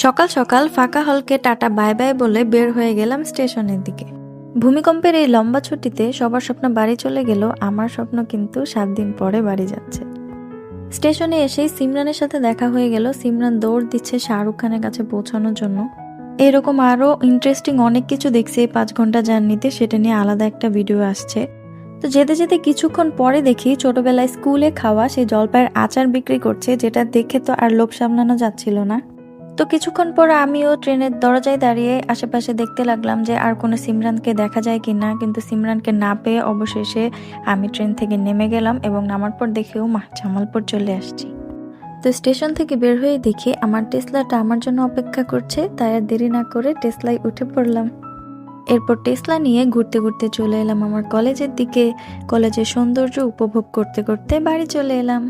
সকাল সকাল ফাঁকা হলকে টাটা বাই বাই বলে বের হয়ে গেলাম স্টেশনের দিকে। ভূমিকম্পের এই লম্বা ছুটিতে সবার স্বপ্ন বাড়ি চলে গেল, আমার স্বপ্ন কিন্তু 7 দিন পরে বাড়ি যাচ্ছে। স্টেশনে এসেই সিমরানের সাথে দেখা হয়ে গেল। সিমরান দৌড় দিচ্ছে শাহরুখ খানের কাছে পৌঁছানোর জন্য। এরকম আরও ইন্টারেস্টিং অনেক কিছু দেখছি এই 5 ঘন্টা জার্নিতে, সেটা নিয়ে আলাদা একটা ভিডিও আসছে। তো যেতে যেতে কিছুক্ষণ পরে দেখি ছোটবেলায় স্কুলে খাওয়া সেই জলপাইয়ের আচার বিক্রি করছে, যেটা দেখে তো আর লোভ সামলানো যাচ্ছিল না। তো কিছুক্ষণ পর আমিও ট্রেনের দরজায় দাঁড়িয়ে আশেপাশে দেখতে লাগলাম যে আর কোনো সিমরানকে দেখা যায় কিনা, কিন্তু সিমরানকে না পেয়ে অবশেষে আমি ট্রেন থেকে নেমে গেলাম এবং নামার পর দেখেও জামালপুর চলে আসছি। তো স্টেশন থেকে বের হয়ে দেখি আমার টেসলাটা আমার জন্য অপেক্ষা করছে, তাই আর দেরি না করে টেসলায় উঠে পড়লাম। এরপর টেসলা নিয়ে ঘুরতে ঘুরতে চলে এলাম আমার কলেজের দিকে। কলেজের সৌন্দর্য উপভোগ করতে করতে বাড়ি চলে এলাম।